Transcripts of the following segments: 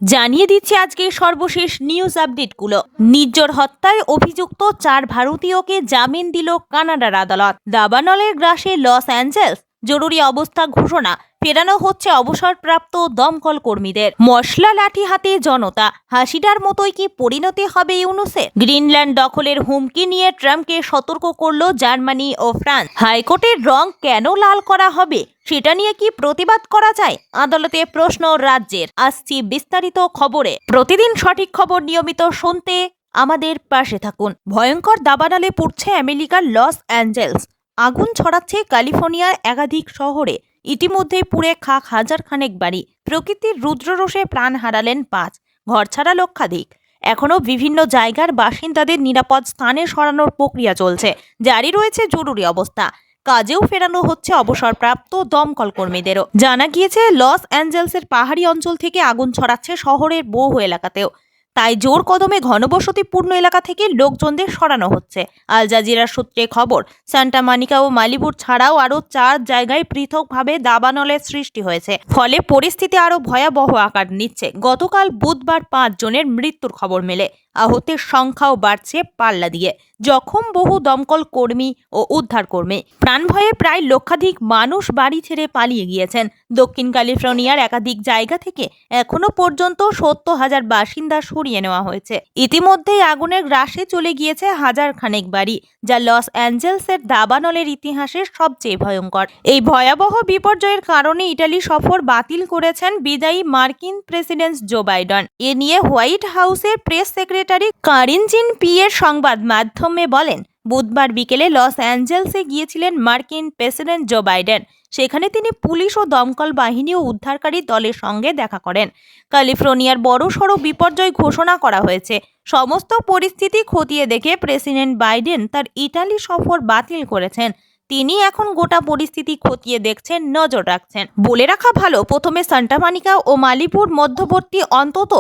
জানিয়ে দিচ্ছি আজকে সর্বশেষ নিউজ আপডেটগুলো। নির্ঝর হত্যায় অভিযুক্ত 4 ভারতীয়কে জামিন দিল কানাডার আদালত। দাবানলের গ্রাসে লস অ্যাঞ্জেলস জরুরি অবস্থা ঘোষণা, ফেরানো হচ্ছে অবসরপ্রাপ্ত দমকল কর্মীদের। মশলা লাঠি হাতে জনতা, হাসিটার মতোই কি পরিণতি হবে ইউনুসের? গ্রিনল্যান্ড দখলের হুমকি নিয়ে ট্রাম্পকে সতর্ক করল জার্মানি ও ফ্রান্স। হাইকোর্টের রং কেন লাল করা হবে সেটা নিয়ে কি প্রতিবাদ করা যায়? আদালতে প্রশ্ন রাজ্যের। আসছি বিস্তারিত খবরে। প্রতিদিন সঠিক খবর নিয়মিত শুনতে আমাদের পাশে থাকুন। ভয়ঙ্কর দাবানলে পড়ছে আমেরিকার লস অ্যাঞ্জেলস। আগুন ছড়াচ্ছে ক্যালিফোর্নিয়ার একাধিক শহরে। ইতিমধ্যেই পুড়ে খাক হাজার খানেক বাড়ি। প্রকৃতির রুদ্ররোষে প্রাণ হারালেন 5, ঘরছাড়া লক্ষাধিক। এখনও বিভিন্ন জায়গার বাসিন্দাদের নিরাপদ স্থানে সরানোর প্রক্রিয়া চলছে। জারি রয়েছে জরুরি অবস্থা। কাজেও ফেরানো হচ্ছে অবসরপ্রাপ্ত দমকল কর্মীদেরও। জানা গিয়েছে লস অ্যাঞ্জেলসের পাহাড়ি অঞ্চল থেকে আগুন ছড়াচ্ছে শহরের বহু এলাকাতেও। তাই জোর কদমে ঘনবসতিপূর্ণ এলাকা থেকে লোকজনদের সরানো হচ্ছে। আল জাজিরার সূত্রে খবর, সান্টা মনিকা ও মালিবুর ছাড়াও আরও 4 জায়গায় পৃথকভাবে দাবানলের সৃষ্টি হয়েছে। ফলে পরিস্থিতি আরও ভয়াবহ আকার নিচ্ছে। গতকাল বুধবার 5 জনের মৃত্যুর খবর মেলে। আহতের সংখ্যাও বাড়ছে পাল্লা দিয়ে। জখম বহু দমকল কর্মী ও উদ্ধার কর্মী। প্রাণভয়ে প্রায় লক্ষাধিক মানুষ বাড়ি ছেড়ে পালিয়ে গিয়েছেন। দক্ষিণ ক্যালিফোর্নিয়ার একাধিক জায়গা থেকে এখনো পর্যন্ত 70,000 বাসিন্দা সরিয়ে নেওয়া হয়েছে। ইতিমধ্যেই আগুনের গ্রাসে চলে গিয়েছে হাজার খানেক বাড়ি, যা লস অ্যাঞ্জেলসের দাবানলের ইতিহাসের সবচেয়ে ভয়ঙ্কর। এই ভয়াবহ বিপর্যয়ের কারণে ইটালি সফর বাতিল করেছেন বিদায়ী মার্কিন প্রেসিডেন্ট জো বাইডেন। এ নিয়ে হোয়াইট হাউসের প্রেস সেক্রেটারি কারিন জিন পিয়ের সংবাদ মাধ্যমে বলেন, বুধবার বিকেলে লস অ্যাঞ্জেলসে গিয়েছিলেন মার্কিন প্রেসিডেন্ট জো বাইডেন। সেখানে তিনি পুলিশ ও দমকল বাহিনী ও উদ্ধারকারী দলের সঙ্গে দেখা করেন। ক্যালিফোর্নিয়ার বড়সড় বিপর্যয় ঘোষণা করা হয়েছে। সমস্ত পরিস্থিতি খতিয়ে দেখে প্রেসিডেন্ট বাইডেন তার ইটালি সফর বাতিল করেছেন। তিনি এখন গোটা পরিস্থিতি খতিয়ে দেখছেন, নজর রাখছেন। বলে রাখা ভালো, প্রথমে সান্টা মনিকা ও মালিবুর মধ্যবর্তী অন্তত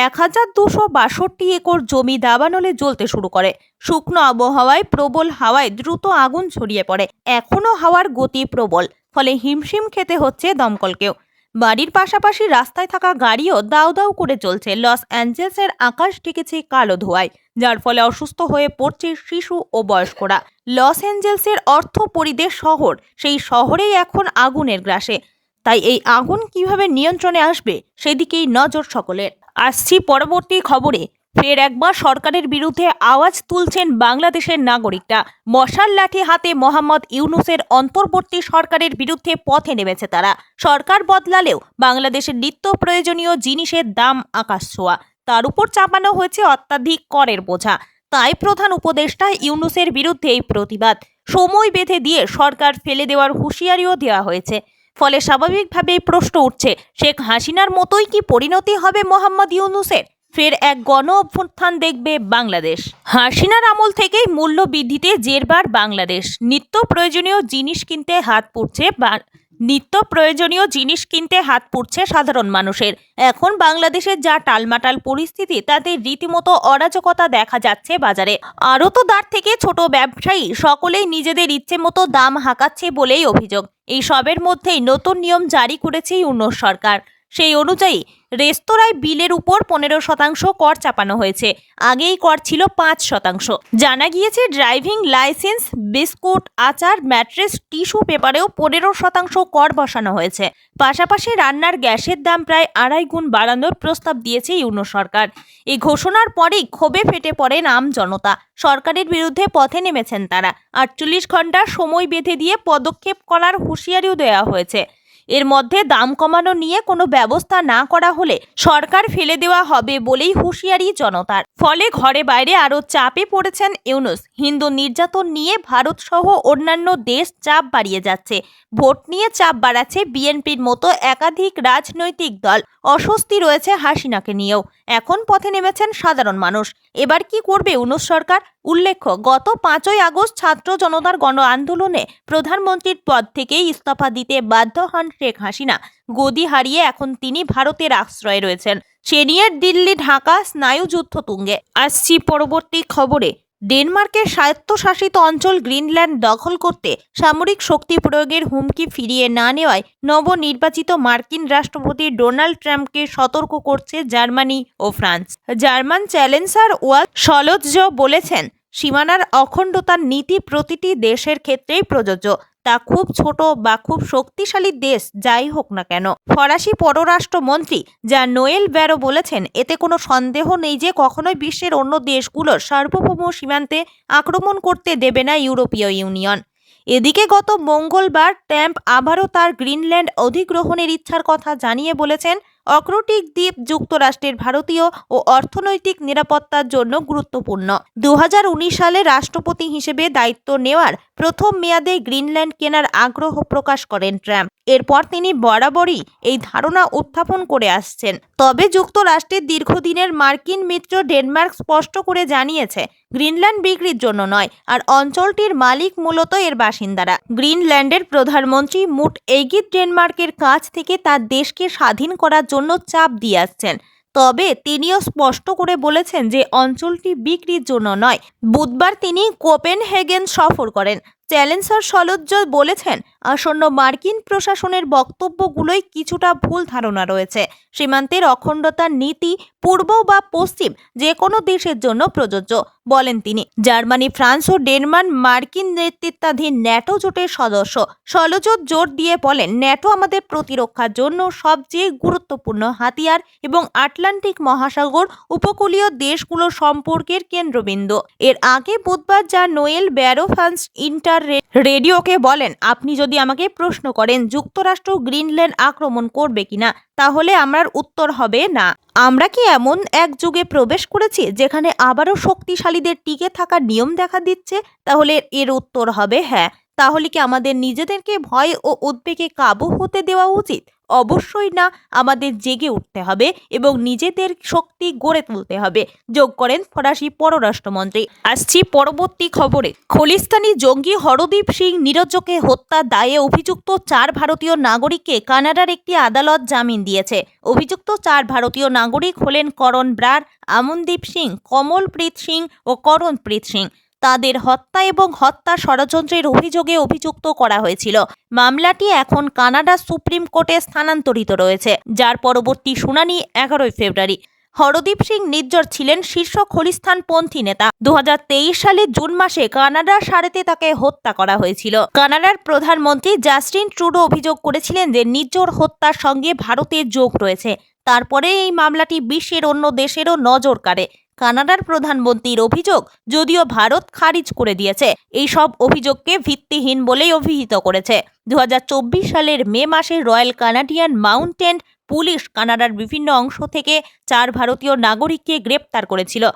1262 একর জমি দাবানলে জ্বলতে শুরু করে। শুকনো আবহাওয়ায় প্রবল হাওয়ায় দ্রুত আগুন ছড়িয়ে পড়ে। এখনও হাওয়ার গতি প্রবল, ফলে হিমশিম খেতে হচ্ছে দমকলকেও। বাড়ির পাশাপাশি রাস্তায় থাকা গাড়িও দাউ দাউ করে চলছে। লস অ্যাঞ্জেলসের আকাশ ঢেকেছে কালো ধোঁয়ায়, যার ফলে অসুস্থ হয়ে পড়ছে শিশু ও বয়স্করা। লস অ্যাঞ্জেলসের অর্থ পরিদেশ শহর, সেই শহরেই এখন আগুনের গ্রাসে। তাই এই আগুন কিভাবে নিয়ন্ত্রণে আসবে সেদিকেই নজর সকলের। আসছি পরবর্তী খবরে। ফের একবার সরকারের বিরুদ্ধে আওয়াজ তুলছেন বাংলাদেশের নাগরিকরা। মশাল লাঠি হাতে মোহাম্মদ ইউনুসের অন্তর্বর্তী সরকারের বিরুদ্ধে পথে নেমেছে তারা। সরকার বদলালেও বাংলাদেশের নিত্য প্রয়োজনীয় জিনিসের দাম আকাশ ছোঁয়া। তার উপর চাপানো হয়েছে অত্যাধিক করের বোঝা। তাই প্রধান উপদেষ্টা ইউনুসের বিরুদ্ধে এই প্রতিবাদ। সময় বেঁধে দিয়ে সরকার ফেলে দেওয়ার হুঁশিয়ারিও দেওয়া হয়েছে। ফলে স্বাভাবিকভাবেই প্রশ্ন উঠছে, শেখ হাসিনার মতোই কি পরিণতি হবে মোহাম্মদ ইউনুসের? ফের এক গণ অভ্যুত্থান দেখবে বাংলাদেশ। হাসিনার আমল থেকেই মূল্য বৃদ্ধিতে জেরবার বাংলাদেশ। নিত্য প্রয়োজনীয় জিনিস কিনতে হাত পুড়ছে সাধারণ মানুষের। এখন বাংলাদেশের যা টালমাটাল পরিস্থিতি, তাতে রীতিমতো অরাজকতা দেখা যাচ্ছে বাজারে। আড়তদার থেকে ছোট ব্যবসায়ী সকলেই নিজেদের ইচ্ছে মতো দাম হাঁকাচ্ছে বলেই অভিযোগ। এই সবের মধ্যেই নতুন নিয়ম জারি করেছে ইউনুস সরকার। সেই অনুযায়ী রেস্তোরাঁয় বিলের উপর 15% কর চাপানো হয়েছে। আগেই কর ছিল 5%। জানা গিয়েছে ড্রাইভিং লাইসেন্স, বিস্কুট, আচার, ম্যাট্রেস, টিস্যু পেপারেও 15% কর বসানো হয়েছে। পাশাপাশি রান্নার গ্যাসের দাম প্রায় 2.5 গুণ বাড়ানোর প্রস্তাব দিয়েছে ইউনুস সরকার। এই ঘোষণার পরেই ক্ষোভে ফেটে পড়েন আম জনতা। সরকারের বিরুদ্ধে পথে নেমেছেন তারা। 48 ঘন্টা সময় বেঁধে দিয়ে পদক্ষেপ করার হুঁশিয়ারিও দেওয়া হয়েছে। এর মধ্যে দাম কমানো নিয়ে কোনো ব্যবস্থা না করা হলে সরকার ফেলে দেওয়া হবে বলেই হুঁশিয়ারি জনতার। ফলে ঘরে বাইরে আরও চাপে পড়েছেন ইউনুস। হিন্দু নির্যাতন নিয়ে ভারত সহ অন্যান্য দেশ চাপ বাড়িয়ে যাচ্ছে। ভোট নিয়ে চাপ বাড়াচ্ছে বিএনপির মতো একাধিক রাজনৈতিক দল। অস্বস্তি রয়েছে হাসিনাকে নিয়েও। এখন পথে নেমেছেন সাধারণ মানুষ। এবার কি করবে ইউনুস সরকার? উল্লেখ্য, গত 5ই আগস্ট ছাত্র জনতার গণ আন্দোলনে প্রধানমন্ত্রীর পদ থেকেই ইস্তফা দিতে বাধ্য হন শেখ হাসিনা। গদি হারিয়ে এখন তিনি ভারতের আশ্রয়ে রয়েছেন। সে নিয়ে দিল্লি ঢাকা স্নায়ুযুদ্ধ তুঙ্গে। আসছি পরবর্তী খবরে। ডেনমার্কের স্বায়ত্তশাসিত অঞ্চল গ্রিনল্যান্ড দখল করতে সামরিক শক্তি প্রয়োগের হুমকি ফিরিয়ে না নেওয়ায় নবনির্বাচিত মার্কিন রাষ্ট্রপতি ডোনাল্ড ট্রাম্পকে সতর্ক করছে জার্মানি ও ফ্রান্স। জার্মান চ্যান্সেলর ওলাফ স্কলজ বলেছেন, সীমানার অখণ্ডতার নীতি প্রতিটি দেশের ক্ষেত্রেই প্রযোজ্য, তা খুব ছোট বা খুব শক্তিশালী দেশ যাই হোক না কেন। ফরাসি পররাষ্ট্রমন্ত্রী নোয়েল ব্যারো বলেছেন, এতে কোনো সন্দেহ নেই যে কখনোই বিশ্বের অন্য দেশগুলোর সার্বভৌম সীমান্তে আক্রমণ করতে দেবে না ইউরোপীয় ইউনিয়ন। এদিকে গত মঙ্গলবার ট্রাম্প আবারও তার গ্রিনল্যান্ড অধিগ্রহণের ইচ্ছার কথা জানিয়ে বলেছেন, অক্রটিক দ্বীপ যুক্তরাষ্ট্রের ভারতীয় ও অর্থনৈতিক নিরাপত্তার জন্য গুরুত্বপূর্ণ। 2019 সালে রাষ্ট্রপতি হিসেবে দায়িত্ব নেওয়ার প্রথম মেয়াদে গ্রিনল্যান্ড কেনার আগ্রহ প্রকাশ করেন ট্রাম্প। এরপর তিনি বরাবরই এই ধারণা উত্থাপন করে আসছেন। তবে যুক্তরাষ্ট্রের দীর্ঘদিনের মার্কিন মিত্র ডেনমার্ক স্পষ্ট করে জানিয়েছে, গ্রিনল্যান্ড বিক্রির জন্য নয়, আর অঞ্চলটির মালিক মূলত এর বাসিন্দারা। গ্রিনল্যান্ডের প্রধানমন্ত্রী মুট এইগিত ডেনমার্কের কাছ থেকে তার দেশকে স্বাধীন করার জন্য চাপ দিয়ে আসছেন। তবে তিনিও স্পষ্ট করে বলেছেন যে অঞ্চলটি বিক্রির জন্য নয়। বুধবার তিনি কোপেনহেগেন সফর করেন। চ্যান্সেলর স্কলজ বলেছেন, আসন্ন মার্কিন প্রশাসনের বক্তব্যগুলোই কিছুটা ভুল ধারণা রয়েছে। সীমান্তের অখণ্ডতার নীতি পূর্ব বা পশ্চিম যে কোনো দেশের জন্য প্রযোজ্য, বলেন তিনি। জার্মানি, ফ্রান্স ও ডেনমার্ক মার্কিন নেতৃত্বাধীন ন্যাটো জোটের সদস্য। স্কলজ জোর দিয়ে বলেন, ন্যাটো আমাদের প্রতিরক্ষার জন্য সবচেয়ে গুরুত্বপূর্ণ হাতিয়ার এবং আটলান্টিক উপকূলীয় দেশগুলোর সম্পর্কের কেন্দ্রবিন্দু। এর আগে বুধবার নোয়েল ব্যারো ফ্রান্স রেডিওকে বলেন, আপনি যদি আমাকে প্রশ্ন করেন যুক্তরাষ্ট্র গ্রিনল্যান্ড আক্রমণ করবে কিনা, তাহলে আমার উত্তর হবে না। আমরা কি এমন এক যুগে প্রবেশ করেছি যেখানে আবারও শক্তিশালীদের টিকে থাকার নিয়ম দেখা দিচ্ছে? তাহলে এর উত্তর হবে হ্যাঁ। তাহলে কি আমাদের নিজেদেরকে ভয় ও উদ্বেগে কাবু হতে দেওয়া উচিত? অবশ্যই না। আমাদের জেগে উঠতে হবে এবং নিজেদের শক্তি গড়ে তুলতে হবে, যোগ করেন ফরাসি পররাষ্ট্রমন্ত্রী। আসছি পরবর্তী খবরে। খলিস্তানি জঙ্গি হরদীপ সিং নিরজ্জকে হত্যার দায়ে অভিযুক্ত 4 ভারতীয় নাগরিককে কানাডার একটি আদালত জামিন দিয়েছে। অভিযুক্ত 4 ভারতীয় নাগরিক হলেন করণ ব্রার, আমনদীপ সিং, কমলপ্রীত সিং ও করণপ্রীত সিং। তাদের হত্যা এবং হত্যা ষড়যন্ত্রের অভিযোগে অভিযুক্ত করা হয়েছিল। মামলাটি এখন কানাডা সুপ্রিম কোর্টে স্থানান্তরিত রয়েছে, যার পরবর্তী শুনানি 11 ফেব্রুয়ারি। হরদীপ সিং নির্ঝর ছিলেন শীর্ষ খলিস্তানপন্থী নেতা। 2023 সালের জুন মাসে কানাডার সারেতে তাকে হত্যা করা হয়েছিল। কানাডার প্রধানমন্ত্রী জাস্টিন ট্রুডো অভিযোগ করেছিলেন যে নির্ঝর হত্যার সঙ্গে ভারতের যোগ রয়েছে। তারপরে এই মামলাটি বিশ্বের অন্য দেশেরও নজর কাড়ে। কানাডার প্রধানমন্ত্রীর অভিযোগ যদিও ভারত খারিজ করে দিয়েছে, এই সব অভিযোগকে ভিত্তিহীন বলেই অভিহিত করেছে। 2024 সালের মে মাসে রয়্যাল কানাডিয়ান মাউন্টেন পুলিশ কানাডার বিভিন্ন অংশ থেকে 4 ভারতীয় নাগরিককে গ্রেপ্তার করেছিল।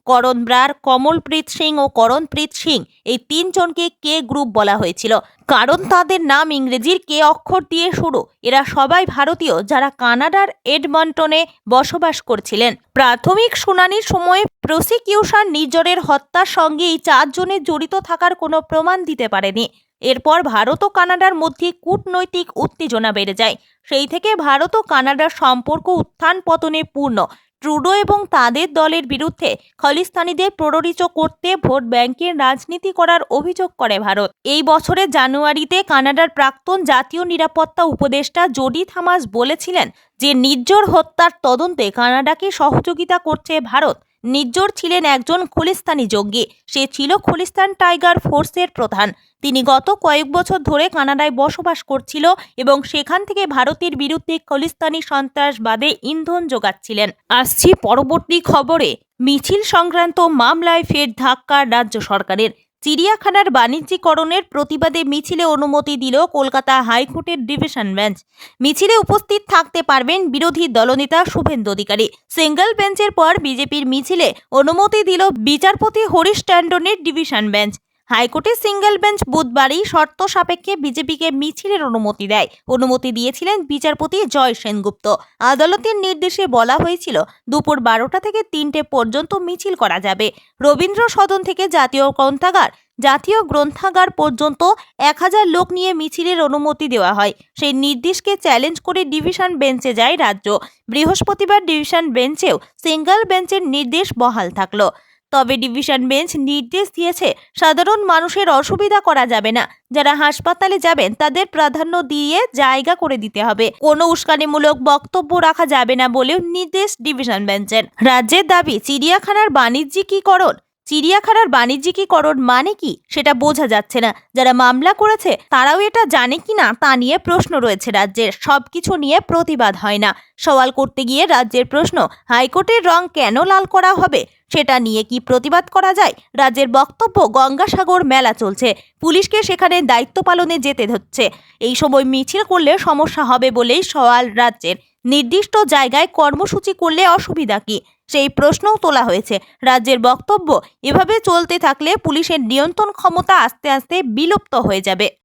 করণ ব্রার, কমলপ্রীত সিং ও করণপ্রীত সিং এই 3 জনকে কে গ্রুপ বলা হয়েছিল, কারণ তাদের নাম ইংরেজির কে অক্ষর দিয়ে শুরু। এরা সবাই ভারতীয় যারা কানাডার এডমন্টনে বসবাস করছিলেন। প্রাথমিক শুনানির সময় প্রসিকিউশন নির্ঝরের হত্যার সঙ্গে এই 4 জনের জড়িত থাকার কোনো প্রমাণ দিতে পারেনি। এরপর ভারত ও কানাডার মধ্যে কূটনৈতিক উত্তেজনা বেড়ে যায়। সেই থেকে ভারত ও কানাডার সম্পর্ক উত্থান পতনে পূর্ণ। ট্রুডো এবং তাদের দলের বিরুদ্ধে খলিস্তানিদের প্ররোচিত করতে ভোট ব্যাংকের রাজনীতি করার অভিযোগ করে ভারত। এই বছরের জানুয়ারিতে কানাডার প্রাক্তন জাতীয় নিরাপত্তা উপদেষ্টা জোডি থমাস বলেছিলেন যে নির্ঝর হত্যার তদন্তে কানাডাকে সহযোগিতা করছে ভারত। নির্ঝর ছিলেন একজন খলিস্তানি জঙ্গি। সে ছিল খলিস্তান টাইগার ফোর্সের প্রধান। তিনি গত কয়েক বছর ধরে কানাডায় বসবাস করছিল এবং সেখান থেকে ভারতের বিরুদ্ধে খলিস্তানি সন্ত্রাসবাদে ইন্ধন যোগাচ্ছিলেন। আসছি পরবর্তী খবরে। মিছিল সংক্রান্ত মামলায় ফের ধাক্কা রাজ্য সরকারের। চিড়িয়াখানার বাণিজ্যিকরণের প্রতিবাদে মিছিলে অনুমতি দিল কলকাতা হাইকোর্টের ডিভিশন বেঞ্চ। মিছিলে উপস্থিত থাকতে পারবেন বিরোধী দলনেতা শুভেন্দু অধিকারী। সিঙ্গল বেঞ্চের পর বিজেপির মিছিলে অনুমতি দিল বিচারপতি হরিশ ট্যান্ডনের ডিভিশন বেঞ্চ। হাইকোর্টের সিঙ্গল বেঞ্চ বুধবারই শর্ত সাপেক্ষে বিজেপিকে মিছিলের অনুমতি দেয়। অনুমতি দিয়েছিলেন বিচারপতি জয় সেনগুপ্ত। আদালতের নির্দেশে বলা হয়েছিল দুপুর 12টা থেকে 3টে পর্যন্ত মিছিল করা যাবে। রবীন্দ্র সদন থেকে জাতীয় গ্রন্থাগার পর্যন্ত 1000 লোক নিয়ে মিছিলের অনুমতি দেওয়া হয়। সেই নির্দেশকে চ্যালেঞ্জ করে ডিভিশন বেঞ্চে যায় রাজ্য। বৃহস্পতিবার ডিভিশন বেঞ্চেও সিঙ্গল বেঞ্চের নির্দেশ বহাল থাকলো। তবে ডিভিশন বেঞ্চ নির্দেশ দিয়েছে সাধারণ মানুষের অসুবিধা করা যাবে না। যারা হাসপাতালে যাবেন তাদের প্রাধান্য দিয়ে জায়গা করে দিতে হবে। কোনো উস্কানিমূলক বক্তব্য রাখা যাবে না বলেও নির্দেশ ডিভিশন বেঞ্চের। রাজ্যের দাবি চিড়িয়াখানার বাণিজ্যিকীকরণ মানে কি সেটা বোঝা যাচ্ছে না। যারা মামলা করেছে তারাও এটা জানে কিনা তা নিয়ে প্রশ্ন রয়েছে রাজ্যের। সবকিছু নিয়ে প্রতিবাদ হয় না। সওয়াল করতে গিয়ে রাজ্যের প্রশ্ন, হাইকোর্টের রং কেন লাল করা হবে সেটা নিয়ে কি প্রতিবাদ করা যায়? রাজ্যের বক্তব্য, গঙ্গাসাগর মেলা চলছে, পুলিশকে সেখানে দায়িত্ব পালনে যেতে হচ্ছে। এই সময় মিছিল করলে সমস্যা হবে বলেই সওয়াল রাজ্যের। নির্দিষ্ট জায়গায় কর্মসূচি করলে অসুবিধা কি সেই প্রশ্নও তোলা হয়েছে। রাজ্যের বক্তব্য, এভাবে চলতে থাকলে পুলিশের নিয়ন্ত্রণ ক্ষমতা আস্তে আস্তে বিলুপ্ত হয়ে যাবে।